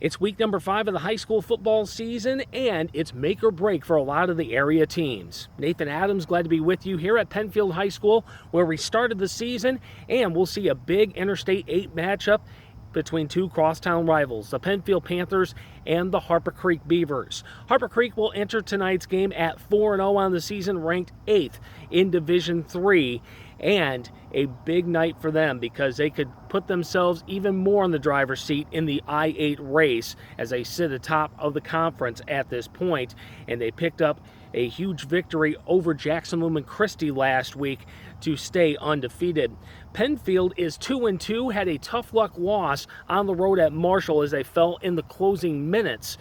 It's week number 5 of the high school football season, and it's make or break for a lot of the area teams. Nathan Adams, glad to be with you here at Pennfield High School, where we started the season, and we'll see a big Interstate 8 matchup between two crosstown rivals, the Pennfield Panthers and the Harper Creek Beavers. Harper Creek will enter tonight's game at 4-0 on the season, ranked 8th in Division III, and a big night for them because they could put themselves even more in the driver's seat in the I-8 race as they sit atop of the conference at this point. And they picked up a huge victory over Jackson Lumen Christi last week to stay undefeated. Pennfield is 2-2, had a tough luck loss on the road at Marshall as they fell in the closing minutes.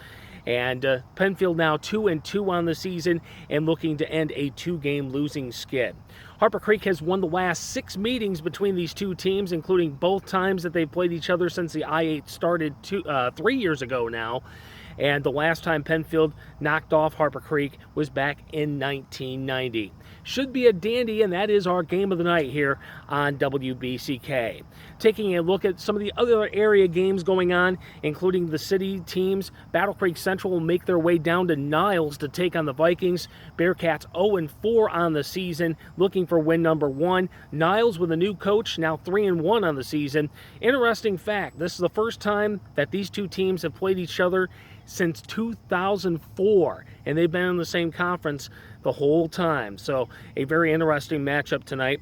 And Pennfield now 2-2 on the season and looking to end a 2-game losing skid. Harper Creek has won the last 6 meetings between these two teams, including both times that they've played each other since the I-8 started 3 years ago now. And the last time Pennfield knocked off Harper Creek was back in 1990. Should be a dandy, and that is our game of the night here on WBCK. Taking a look at some of the other area games going on, including the city teams, Battle Creek Central will make their way down to Niles to take on the Vikings. Bearcats 0-4 on the season, looking for win number 1. Niles with a new coach, now 3-1 on the season. Interesting fact, this is the first time that these two teams have played each other since 2004, and they've been in the same conference the whole time. So a very interesting matchup tonight.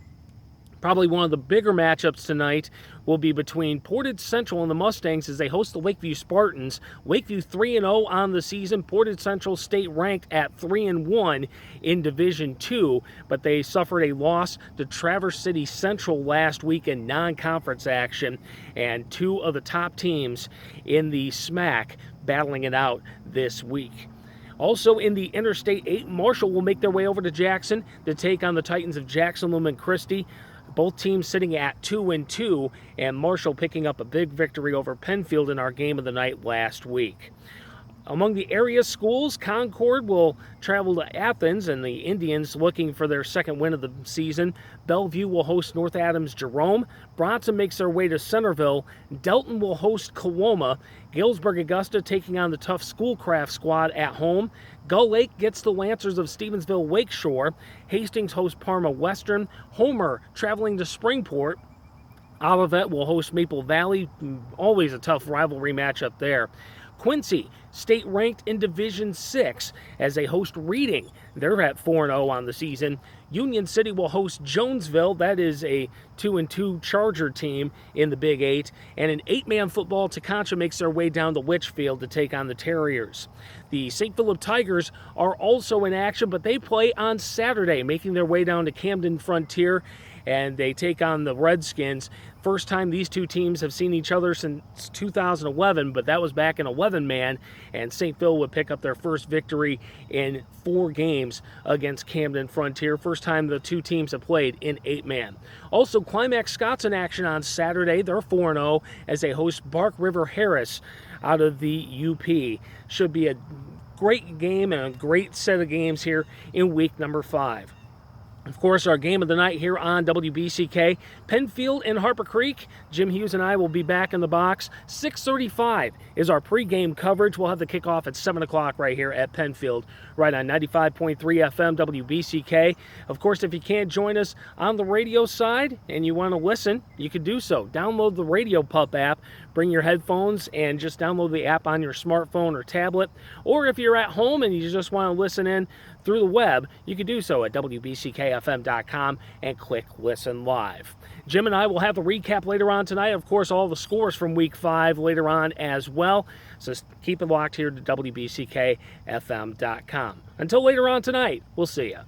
Probably one of the bigger matchups tonight will be between Portage Central and the Mustangs as they host the Lakeview Spartans. Lakeview 3-0 on the season. Portage Central state ranked at 3-1 in Division II, but they suffered a loss to Traverse City Central last week in non-conference action, and two of the top teams in the SMAC battling it out this week. Also in the Interstate 8, Marshall will make their way over to Jackson to take on the Titans of Jackson Lumen Christi. Both teams sitting at 2-2, and Marshall picking up a big victory over Pennfield in our game of the night last week. Among the area schools, Concord will travel to Athens, and the Indians looking for their second win of the season. Bellevue will host North Adams Jerome. Bronson makes their way to Centerville. Delton will host Coloma. Galesburg-Augusta taking on the tough Schoolcraft squad at home. Gull Lake gets the Lancers of Stevensville Lakeshore. Hastings hosts Parma Western. Homer traveling to Springport. Olivet will host Maple Valley. Always a tough rivalry matchup there. Quincy, state ranked in Division VI as they host Reading. They're at 4-0 on the season. Union City will host Jonesville. That is a 2-2 Charger team in the Big 8. And in 8-man football, Teconcha makes their way down to Litchfield to take on the Terriers. The St. Philip Tigers are also in action, but they play on Saturday, making their way down to Camden Frontier, and they take on the Redskins. First time these two teams have seen each other since 2011, but that was back in 11-man, and St. Phil would pick up their first victory in 4 games against Camden Frontier. First time the two teams have played in 8-man. Also, Climax-Scotts in action on Saturday. They're 4-0 as they host Bark River Harris out of the UP. Should be a great game and a great set of games here in week number 5. Of course, our game of the night here on WBCK, Pennfield and Harper Creek. Jim Hughes and I will be back in the box. 6:35 is our pregame coverage. We'll have the kickoff at 7 o'clock right here at Pennfield, right on 95.3 FM WBCK. Of course, if you can't join us on the radio side and you want to listen, you can do so. Download the Radio Pup app. Bring your headphones and just download the app on your smartphone or tablet. Or if you're at home and you just want to listen in through the web, you can do so at WBCKFM.com and click Listen Live. Jim and I will have a recap later on tonight. Of course, all the scores from Week 5 later on as well. So keep it locked here to WBCKFM.com. Until later on tonight, we'll see you.